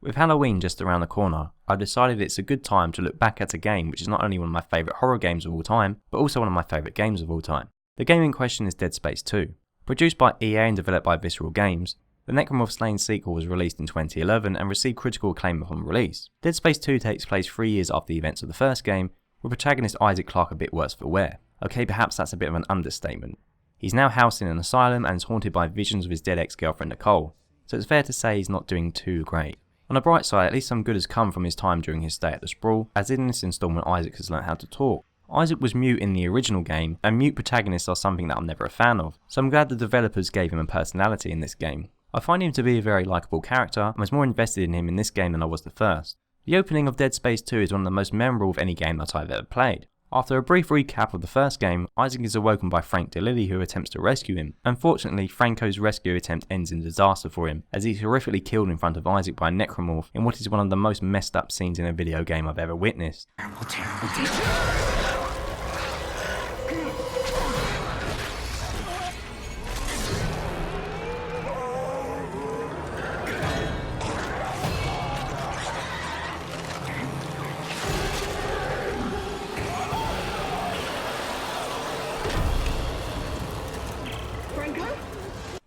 With Halloween just around the corner, I've decided it's a good time to look back at a game which is not only one of my favourite horror games of all time, but also one of my favourite games of all time. The game in question is Dead Space 2. Produced by EA and developed by Visceral Games, the Necromorphs Lane sequel was released in 2011 and received critical acclaim upon release. Dead Space 2 takes place 3 years after the events of the first game, with protagonist Isaac Clarke a bit worse for wear. Okay, perhaps that's a bit of an understatement. He's now housed in an asylum and is haunted by visions of his dead ex-girlfriend Nicole, so it's fair to say he's not doing too great. On the bright side, at least some good has come from his time during his stay at the Sprawl, as in this installment Isaac has learnt how to talk. Isaac was mute in the original game, and mute protagonists are something that I'm never a fan of, so I'm glad the developers gave him a personality in this game. I find him to be a very likeable character, and was more invested in him in this game than I was the first. The opening of Dead Space 2 is one of the most memorable of any game that I've ever played. After a brief recap of the first game, Isaac is awoken by Frank DeLilly who attempts to rescue him. Unfortunately, Franco's rescue attempt ends in disaster for him, as he's horrifically killed in front of Isaac by a necromorph in what is one of the most messed up scenes in a video game I've ever witnessed.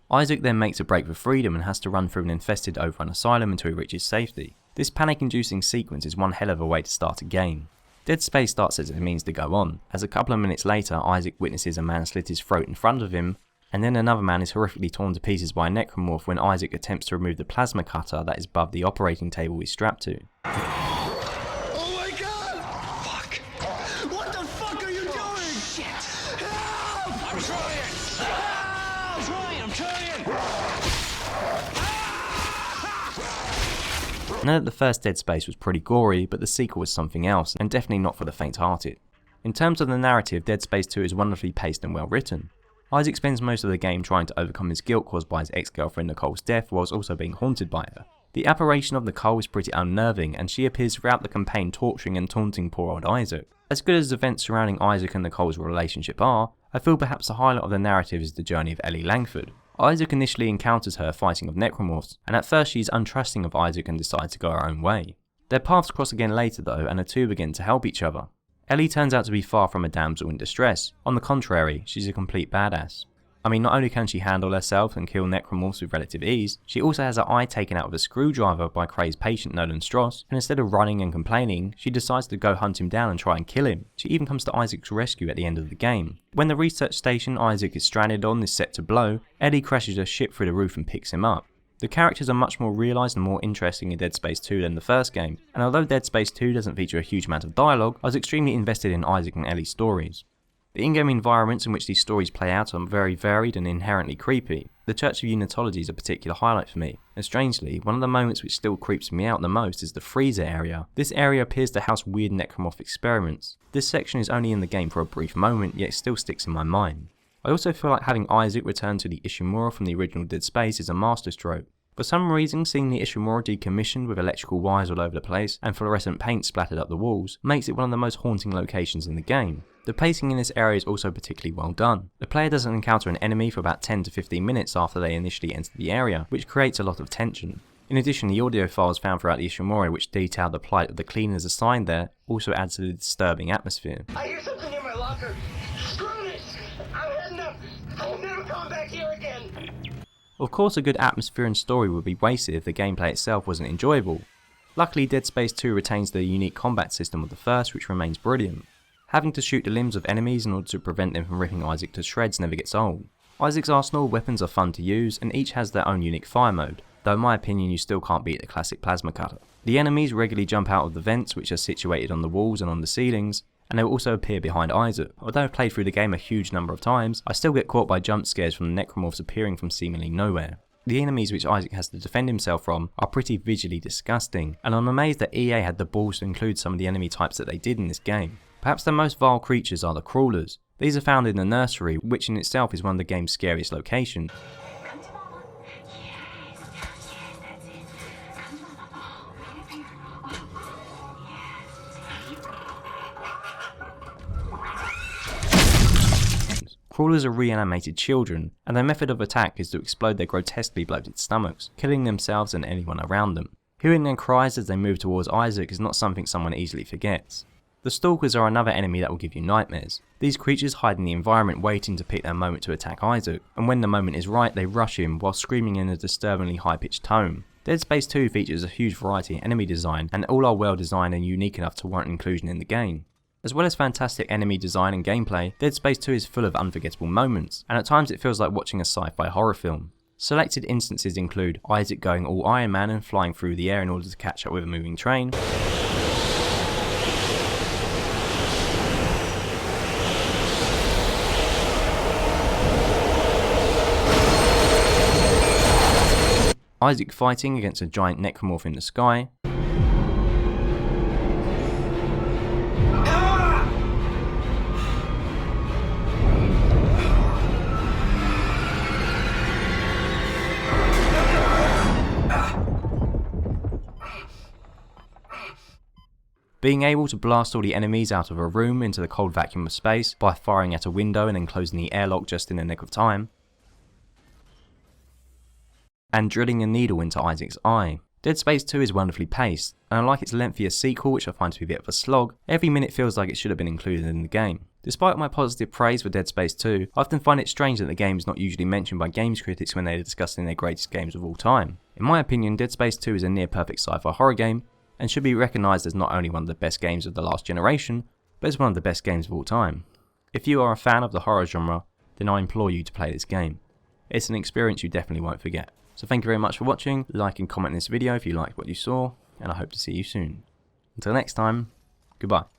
Isaac then makes a break for freedom and has to run through an infested overrun asylum until he reaches safety. This panic-inducing sequence is one hell of a way to start a game. Dead Space starts as it means to go on, as a couple of minutes later Isaac witnesses a man slit his throat in front of him, and then another man is horrifically torn to pieces by a necromorph when Isaac attempts to remove the plasma cutter that is above the operating table he's strapped to. Oh my god! Fuck! What the fuck are you doing? Shit! Help! I'm trying! I'm trying! I know that the first Dead Space was pretty gory, but the sequel was something else, and definitely not for the faint-hearted. In terms of the narrative, Dead Space 2 is wonderfully paced and well written. Isaac spends most of the game trying to overcome his guilt caused by his ex-girlfriend Nicole's death whilst also being haunted by her. The apparition of Nicole is pretty unnerving, and she appears throughout the campaign torturing and taunting poor old Isaac. As good as the events surrounding Isaac and Nicole's relationship are, I feel perhaps the highlight of the narrative is the journey of Ellie Langford. Isaac initially encounters her fighting of necromorphs, and at first she is untrusting of Isaac and decides to go her own way. Their paths cross again later though, and the two begin to help each other. Ellie turns out to be far from a damsel in distress. On the contrary, she's a complete badass. I mean, not only can she handle herself and kill necromorphs with relative ease, she also has her eye taken out with a screwdriver by crazed patient Nolan Stross, and instead of running and complaining, she decides to go hunt him down and try and kill him. She even comes to Isaac's rescue at the end of the game. When the research station Isaac is stranded on is set to blow, Ellie crashes her ship through the roof and picks him up. The characters are much more realised and more interesting in Dead Space 2 than the first game, and although Dead Space 2 doesn't feature a huge amount of dialogue, I was extremely invested in Isaac and Ellie's stories. The in-game environments in which these stories play out are very varied and inherently creepy. The Church of Unitology is a particular highlight for me, and strangely, one of the moments which still creeps me out the most is the freezer area. This area appears to house weird necromorph experiments. This section is only in the game for a brief moment, yet it still sticks in my mind. I also feel like having Isaac return to the Ishimura from the original Dead Space is a masterstroke. For some reason, seeing the Ishimura decommissioned with electrical wires all over the place and fluorescent paint splattered up the walls makes it one of the most haunting locations in the game. The pacing in this area is also particularly well done. The player doesn't encounter an enemy for about 10 to 15 minutes after they initially enter the area, which creates a lot of tension. In addition, the audio files found throughout the Ishimura which detail the plight of the cleaners assigned there also adds to the disturbing atmosphere. I hear something in my locker. Screw this! I'm heading up. I'm never coming back here again. Of course, a good atmosphere and story would be wasted if the gameplay itself wasn't enjoyable. Luckily, Dead Space 2 retains the unique combat system of the first, which remains brilliant. Having to shoot the limbs of enemies in order to prevent them from ripping Isaac to shreds never gets old. Isaac's arsenal of weapons are fun to use, and each has their own unique fire mode, though in my opinion you still can't beat the classic plasma cutter. The enemies regularly jump out of the vents which are situated on the walls and on the ceilings, and they will also appear behind Isaac. Although I've played through the game a huge number of times, I still get caught by jump scares from the necromorphs appearing from seemingly nowhere. The enemies which Isaac has to defend himself from are pretty visually disgusting, and I'm amazed that EA had the balls to include some of the enemy types that they did in this game. Perhaps the most vile creatures are the crawlers. These are found in the nursery, which in itself is one of the game's scariest locations. Crawlers are reanimated children, and their method of attack is to explode their grotesquely bloated stomachs, killing themselves and anyone around them. Hearing their cries as they move towards Isaac is not something someone easily forgets. The Stalkers are another enemy that will give you nightmares. These creatures hide in the environment waiting to pick their moment to attack Isaac, and when the moment is right they rush him while screaming in a disturbingly high-pitched tone. Dead Space 2 features a huge variety of enemy design, and all are well designed and unique enough to warrant inclusion in the game. As well as fantastic enemy design and gameplay, Dead Space 2 is full of unforgettable moments, and at times it feels like watching a sci-fi horror film. Selected instances include Isaac going all Iron Man and flying through the air in order to catch up with a moving train, Isaac fighting against a giant necromorph in the sky, being able to blast all the enemies out of a room into the cold vacuum of space by firing at a window and then closing the airlock just in the nick of time, and drilling a needle into Isaac's eye. Dead Space 2 is wonderfully paced, and unlike its lengthier sequel, which I find to be a bit of a slog, every minute feels like it should have been included in the game. Despite my positive praise for Dead Space 2, I often find it strange that the game is not usually mentioned by games critics when they are discussing their greatest games of all time. In my opinion, Dead Space 2 is a near perfect sci-fi horror game, and should be recognised as not only one of the best games of the last generation, but as one of the best games of all time. If you are a fan of the horror genre, then I implore you to play this game. It's an experience you definitely won't forget. So thank you very much for watching, like and comment this video if you liked what you saw, and I hope to see you soon. Until next time, goodbye.